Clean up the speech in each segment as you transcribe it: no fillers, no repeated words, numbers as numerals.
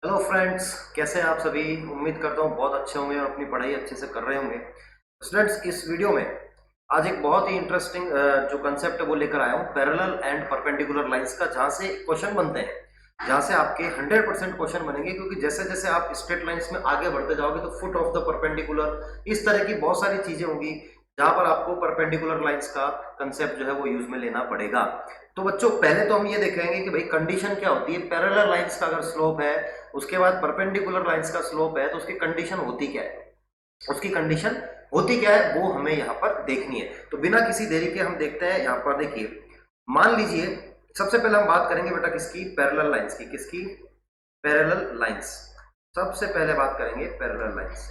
Hello friends, कैसे हैं आप सभी। उम्मीद करता हूँ बहुत अच्छे होंगे और अपनी पढ़ाई अच्छे से कर रहे होंगे। स्टूडेंट्स, इस वीडियो में आज एक बहुत ही इंटरेस्टिंग जो कंसेप्ट है वो लेकर आया हूँ, पैरेलल एंड परपेंडिकुलर लाइंस का, जहाँ से क्वेश्चन बनते हैं, जहाँ से आपके 100% क्वेश्चन बनेंगे। क्योंकि जैसे जैसे आप स्ट्रेट लाइंस में आगे बढ़ते जाओगे तो फुट ऑफ द परपेंडिकुलर, इस तरह की बहुत सारी चीजें होंगी जहां पर आपको परपेंडिकुलर लाइंस का कंसेप्ट जो है वो यूज में लेना पड़ेगा। तो बच्चों, पहले तो हम ये देखेंगे कि भाई कंडीशन क्या होती है पैरेलल लाइंस का। अगर स्लोप है, उसके बाद परपेंडिकुलर लाइंस का स्लोप है, तो उसकी कंडीशन होती क्या है, उसकी कंडीशन होती क्या है, वो हमें यहाँ पर देखनी है। तो बिना किसी देरी के हम देखते हैं। यहाँ पर देखिए, मान लीजिए सबसे पहले हम बात करेंगे बेटा किसकी, पैरेलल लाइंस की। किसकी? Parallel lines. सबसे पहले बात करेंगे parallel lines.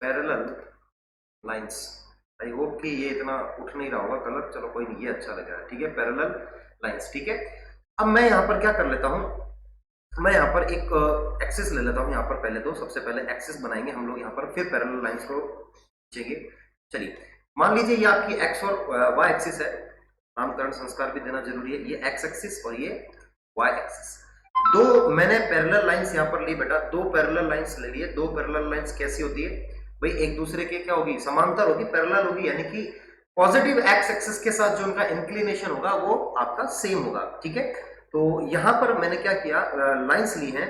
Parallel lines. I hope कि ये इतना उठ नहीं रहा होगा कलर, चलो कोई नहीं, ये अच्छा लग रहा है। ठीक है, पैरेलल लाइंस। ठीक है, अब मैं यहाँ पर क्या कर लेता हूँ, मैं यहाँ पर एक एक्सिस ले लेता हूँ। यहाँ पर पहले तो सबसे पहले एक्सिस बनाएंगे हम लोग यहाँ पर, फिर पैरेलल लाइंस को खींचेंगे। चलिए, मान लीजिए ये आपकी एक्स और वाई एक्सिस है। नामकरण संस्कार भी देना जरूरी है। ये एक्स एक्सिस और ये वाई एक्सिस। दो मैंने पैरेलल लाइंस यहाँ पर ली बेटा, दो पैरेलल लाइंस ले लिए। दो पैरेलल लाइंस कैसी होती है भाई, एक दूसरे के क्या होगी, समांतर होगी, पैरेलल होगी, यानी कि पॉजिटिव एक्स एक्सिस के साथ जो उनका इंक्लिनेशन होगा वो आपका सेम होगा। ठीक है, तो यहां पर मैंने क्या किया, लाइंस ली हैं।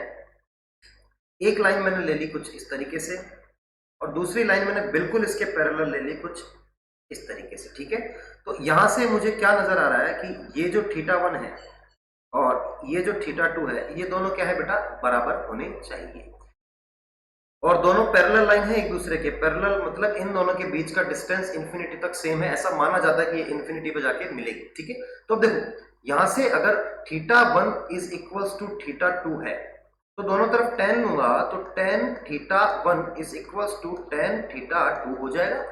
एक लाइन मैंने ले ली कुछ इस तरीके से, और दूसरी लाइन मैंने बिल्कुल इसके पैरेलल ले ली कुछ इस तरीके से। ठीक है, तो यहां से मुझे क्या नजर आ रहा है कि ये जो θ1 है और ये जो θ2 है, ये दोनों क्या है बेटा, बराबर होने चाहिए। और दोनों पैरेलल लाइन है एक दूसरे के। पैरेलल मतलब इन दोनों के बीच का डिस्टेंस इंफिनिटी तक सेम है, ऐसा माना जाता है कि ये इंफिनिटी पे जाके मिलेगी। ठीक है, तो अब देखो, यहां से अगर θ1 इज इक्वल्स टू θ2 है, तो दोनों तरफ tan लूंगा तो tan θ1 is equals to tan θ2 हो जाएगा।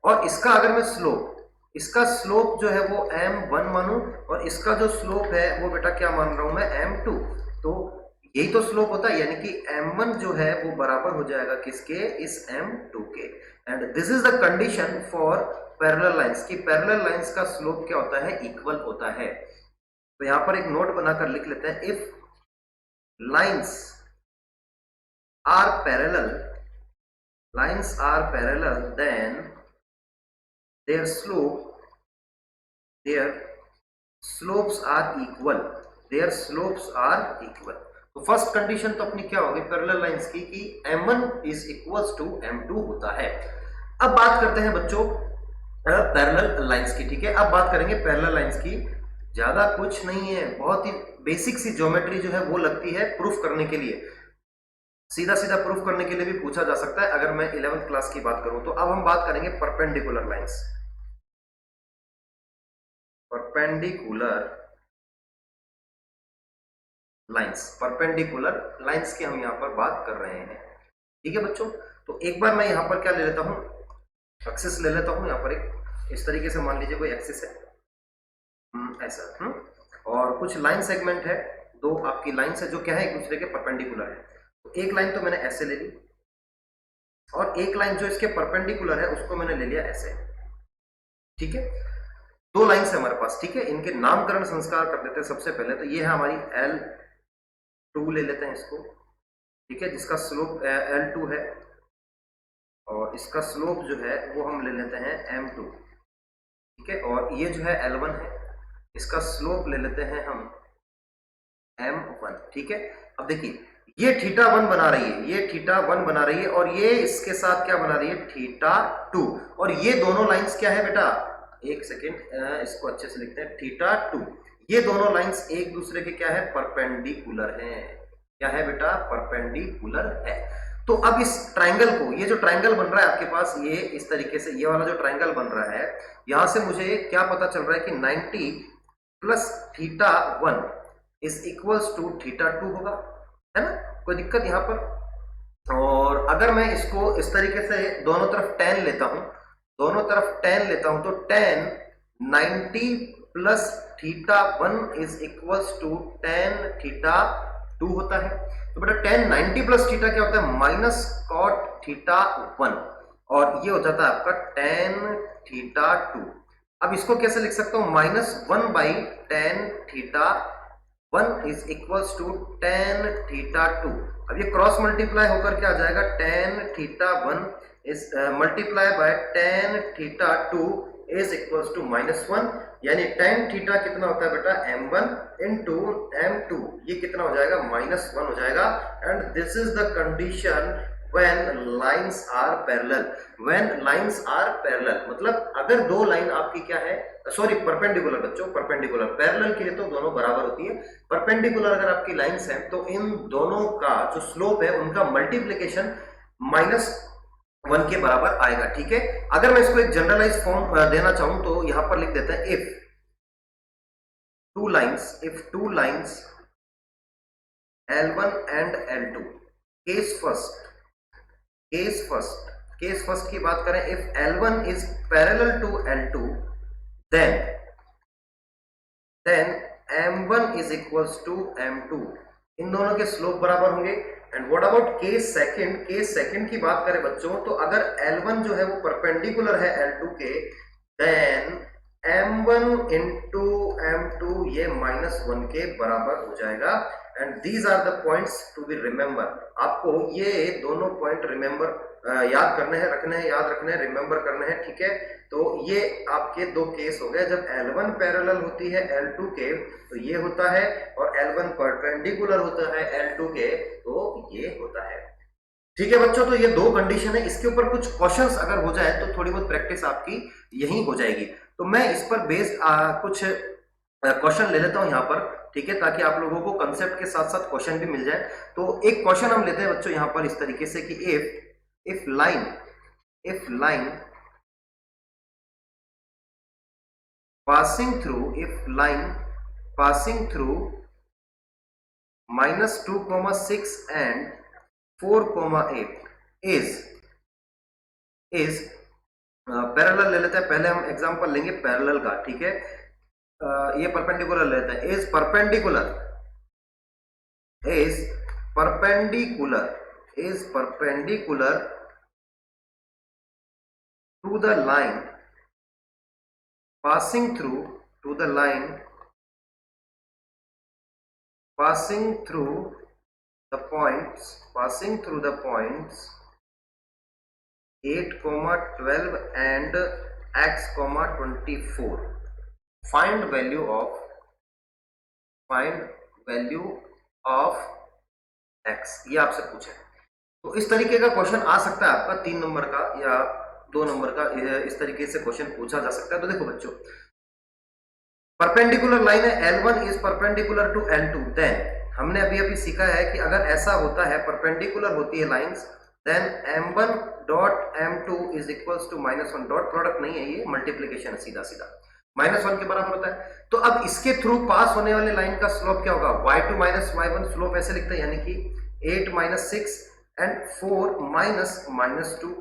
और इसका अगर मैं स्लोप, इसका स्लोप जो है वो m1 मानूं, और इसका जो स्लोप है वो बेटा क्या मान रहा हूं मैं, m2। तो यही तो स्लोप होता है, यानी कि m1 जो है वो बराबर हो जाएगा किसके, इस m2 के। And this is the condition for parallel lines, की पैरेलल लाइंस का स्लोप क्या होता है, इक्वल होता है। तो यहां पर एक नोट बनाकर लिख लेते हैं, if lines are parallel, lines are parallel then their slope, their slopes are equal, their slopes are equal। तो फर्स्ट कंडीशन तो अपनी क्या होगी पैरेलल लाइंस की, कि m1 is equals to m2 होता है। अब बात करते हैं बच्चों पैरेलल लाइंस की। ठीक है, अब बात करेंगे पैरेलल लाइंस की। ज्यादा कुछ नहीं है, बहुत ही बेसिक सी ज्योमेट्री जो है वो लगती है प्रूफ करने के लिए। सीधा सीधा प्रूफ करने के लिए भी पूछा जा सकता है अगर मैं 11th क्लास की बात करूं तो। अब हम बात करेंगे perpendicular lines. Perpendicular lines, perpendicular lines की हम यहां पर बात कर रहे हैं। ठीक है बच्चों, तो एक बार मैं यहां पर क्या ले लेता हूं, एक्सिस ले लेता हूं। यहां पर एक इस तरीके से मान लीजिए कोई एक्सिस है, ऐसा। और कुछ लाइन सेगमेंट है, दो आपकी लाइंस है जो क्या है, एक दूसरे के परपेंडिकुलर है। तो एक लाइन तो मैंने ऐसे ले ली, और एक लाइन जो इसके परपेंडिकुलर है उसको मैंने ले लिया ऐसे। ठीक है, दो लाइंस है हमारे पास। ठीक है, इनके नामकरण संस्कार कर देते हैं सबसे पहले। तो ये है हमारी L2 ले लेते हैं इसको। ठीक है, जिसका स्लोप L2 है, और इसका स्लोप जो है वो हम ले लेते हैं M2। ठीक है, और ये जो है L1 है, इसका स्लोप ले लेते हैं हम M1। ठीक है, अब देखिए ये θ1 बना रही है, ये θ1 बना रही है, और ये इसके साथ क्या बना रही है, θ2। और ये दोनों लाइंस क्या है बेटा, एक सेकेंड, इसको अच्छे से लिखते हैं, θ2। ये दोनों लाइंस एक दूसरे के क्या है, परपेंडिकुलर हैं। क्या है बेटा, परपेंडिकुलर है। तो अब इस ट्राइंगल को, ये जो ट्राइंगल बन रहा है आपके पास, ये इस तरीके से, ये वाला जो ट्राइंगल बन रहा है, यहां से मुझे क्या पता चल रहा है कि 90 प्लस θ1 इज इक्वल्स टू θ2 होगा, है ना, कोई दिक्कत यहां पर। और अगर मैं इसको इस तरीके से दोनों तरफ tan लेता हूं, दोनों तरफ tan लेता हूं, तो tan 90 plus θ1 is equals to tan θ2 होता है। तो बेटा tan 90 प्लस θ क्या होता है, माइनस cot θ1, और ये हो जाता है आपका tan θ2। अब इसको कैसे लिख सकता हूं, -1/tan θ1 is equals to tan θ2। अब ये क्रॉस मल्टीप्लाई होकर क्या आ जाएगा, tan θ1 is multiply by tan θ2 is equals to -1, यानी tan θ कितना होता है बेटा, m1 इंटू m2, ये कितना हो जाएगा, -1 हो जाएगा। And this is the condition when lines are parallel, when lines are parallel मतलब अगर दो लाइन आपकी क्या है, सॉरी परपेंडिकुलर बच्चों, परपेंडिकुलर, पैरेलल के लिए तो दोनों बराबर होती है, परपेंडिकुलर अगर आपकी लाइंस हैं तो इन दोनों का जो स्लोप है उनका मल्टीप्लीकेशन -1 के बराबर आएगा, ठीक है। अगर मैं इसको एक जनरलाइज फॉर्म देना चाहूं तो यहां पर लिख देते हैं, if two lines L1 and L2, case first की बात करें, if L1 is parallel to L2 then M1 is equals to M2, इन दोनों के स्लोप बराबर होंगे। And what about case second की बात करें बच्चों, तो अगर L1 जो है वो परपेंडिकुलर है L2 के, देन M1 इंटू M2 ये -1 के बराबर हो जाएगा। And these are the points to be remember, आपको ये दोनों पॉइंट याद करने हैं, याद रखने हैं, रिमेंबर करने हैं, ठीक है। तो ये आपके दो केस हो गए, जब L1 पैरेलल होती है L2 के तो ये होता है, और L1 परपेंडिकुलर होता है L2 के तो ये होता है, ठीक है बच्चों। तो ये दो कंडीशन है, इसके ऊपर कुछ क्वेश्चंस अगर हो जाए तो थोड़ी बहुत प्रैक्टिस आपकी यही हो जाएगी। तो मैं इस पर बेस्ड कुछ क्वेश्चन ले लेता हूं यहाँ पर, ठीक है, ताकि आप लोगों को कंसेप्ट के साथ साथ क्वेश्चन भी मिल जाए। तो एक क्वेश्चन हम लेते हैं बच्चों यहाँ पर इस तरीके से कि if line passing through -2,6 and 4,8 is parallel ले लेते हैं, पहले हम एग्जांपल लेंगे पैरेलल का, ठीक है। ये परपेंडिकुलर लेते हैं, is perpendicular to the line passing through the points 8, 12 and x, 24. Find value of x, ये आपसे पूछे। तो इस तरीके का क्वेश्चन आ सकता है आपका 3 नंबर का या 2 नंबर का, इस तरीके से क्वेश्चन पूछा जा सकता है। तो देखो बच्चों, परपेंडिकुलर लाइन है, L1 is perpendicular to L2, then हमने अभी सीखा है कि अगर ऐसा होता है, परपेंडिकुलर होती है lines, then M1 dot M2 is equals to -1, dot product नहीं है, ये मल्टीप्लीकेशन है, सीधा -1 के बराबर होता है। तो अब इसके थ्रू पास होने वाले लाइन का स्लोप क्या होगा, y2 - y1, स्लोप ऐसे लिखते हैं, यानी कि 8 - 6 एंड 4 - 2,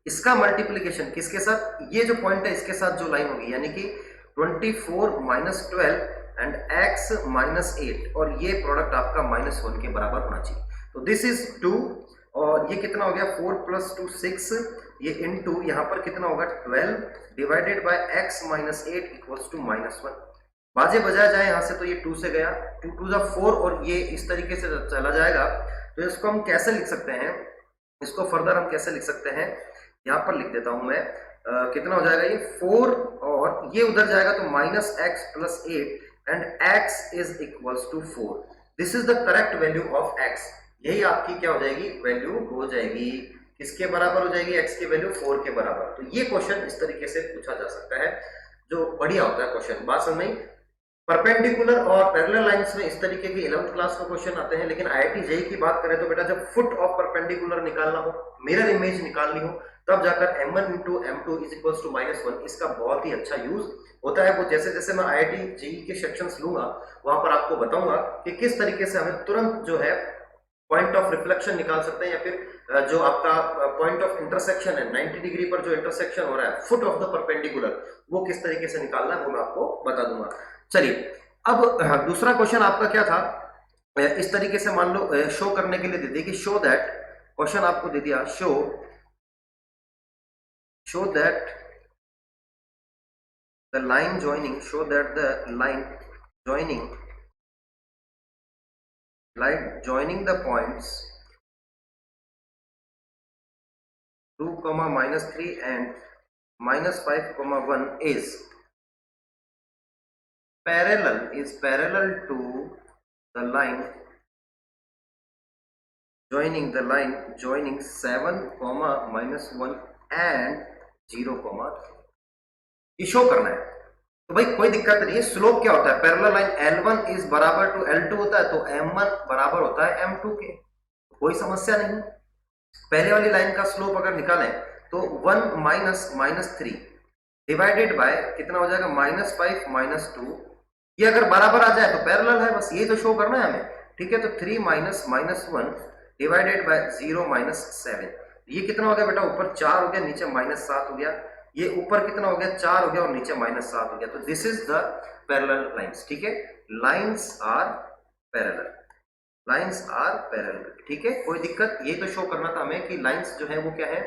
इसका मल्टीप्लीकेशन किसके साथ, ये जो पॉइंट है इसके साथ जो लाइन होगी, यानी कि 24 - 12 एंड x -8, और ये प्रोडक्ट आपका -1 के बराबर होना चाहिए। तो दिस इज 2, और ये कितना हो गया, 4 + 2 6, ये इनटू यहाँ पर कितना होगा 12 divided by x -8 equals to -1। बाजे बजाया जाए यहाँ से तो ये 2 से गया, 2 × 2 = 4, और ये इस तरीके से चला जाएगा। तो इसको हम कैसे लिख सकते हैं, इसको फर्दर हम कैसे लिख सकते हैं, यहाँ पर लिख देता हूं मैं, कितना हो जाएगा ये 4, और ये उधर जाएगा तो -x + 8 and x is equals to 4। This is the correct value of x, यही आपकी क्या हो जाएगी, वैल्यू हो जाएगी, किसके बराबर हो जाएगी, x की वैल्यू 4 के बराबर। तो ये क्वेश्चन इस तरीके से पूछा जा सकता है, जो बढ़िया होता है क्वेश्चन, बात समझ में। परपेंडिकुलर और पैरेलल लाइंस में इस तरीके के 11th क्लास का क्वेश्चन आते हैं, लेकिन IIT JEE की बात करें तो बेटा जब फुट ऑफ परपेंडिकुलर निकालना हो, मिरर इमेज निकालनी हो, तब जाकर M1 × M2 is equals to -1, इसका बहुत ही अच्छा यूज होता है। वो जैसे जैसे मैं IIT JEE के सेक्शंस लूंगा वहां पर आपको बताऊंगा कि किस तरीके से हमें तुरंत जो है पॉइंट ऑफ रिफ्लेक्शन निकाल सकते हैं, या फिर जो आपका पॉइंट ऑफ इंटरसेक्शन है 90 डिग्री पर जो इंटरसेक्शन हो रहा है फुट ऑफ द परपेंडिकुलर, वो किस तरीके से निकालना है वो मैं आपको बता दूंगा। चलिए, अब दूसरा क्वेश्चन आपका क्या था, इस तरीके से मान लो शो करने के लिए दे दिया कि शो दैट, क्वेश्चन आपको दे दिया show that the line joining, show that the line joining the points 2 comma -3 and -5 comma 1 is parallel to the line joining 7 comma -1 and 0 comma 3। ये शो करना है। तो भाई कोई दिक्कत नहीं है। स्लोप क्या होता है? पैरेलल लाइन L1 इज बराबर टू L2 होता है, तो M1 बराबर होता है M2 के। कोई समस्या नहीं। पहले वाली लाइन का स्लोप अगर निकालें तो 1 -3 डिवाइडेड बाय कितना हो जाएगा? -5 -2। ये अगर बराबर आ जाए तो पैरेलल है, बस ये तो शो करना है हमें। ठीक है, तो 3 -1 डिवाइडेड बाय 0 -7। ये कितना हो गया बेटा? ऊपर 4 हो गया, नीचे -7 हो गया। ये ऊपर कितना हो गया? 4 हो गया और नीचे -7 हो गया। तो this is the parallel lines. ठीक है, लाइंस आर पैरेलल, ठीक है, कोई दिक्कत? ये तो शो करना था हमें कि लाइंस जो है वो क्या है?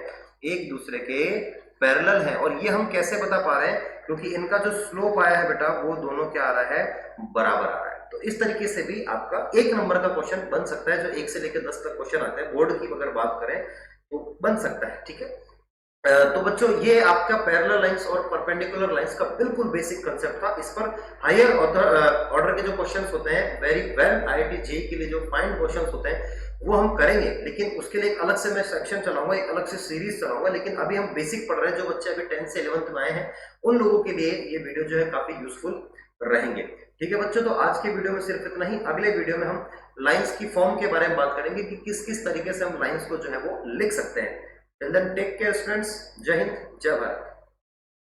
एक दूसरे के पैरेलल है। और ये हम कैसे बता पा रहे हैं? क्योंकि इनका जो स्लोप आया है बेटा वो दोनों क्या आ रहा है? बराबर आ रहा है। तो इस तरीके से भी आपका 1 नंबर का क्वेश्चन बन सकता है, जो 1 से लेकर 10 तक क्वेश्चन आता है बोर्ड की अगर बात करें तो बन सकता है। ठीक है, तो बच्चों ये आपका पैरेलल लाइंस और परपेंडिकुलर लाइंस का बिल्कुल बेसिक कंसेप्ट था। इस पर हायर ऑर्डर के जो क्वेश्चंस होते हैं, वेरी वेल आईआईटी जेईई के लिए जो फाइन क्वेश्चंस होते हैं वो हम करेंगे, लेकिन उसके लिए एक अलग से मैं सेक्शन चलाऊंगा, एक अलग से सीरीज चलाऊंगा। लेकिन अभी हम बेसिक पढ़ रहे हैं। जो बच्चे अभी 10 से 11th में आए हैं उन लोगों के लिए ये वीडियो जो है काफी यूजफुल रहेंगे। ठीक है बच्चों, तो आज के वीडियो में सिर्फ इतना ही। अगले वीडियो में हम लाइंस की फॉर्म के बारे में बात करेंगे कि किस किस तरीके से हम लाइंस को जो है वो लिख सकते हैं। Till then, take care, students. Jai Hind, Jai Bharat.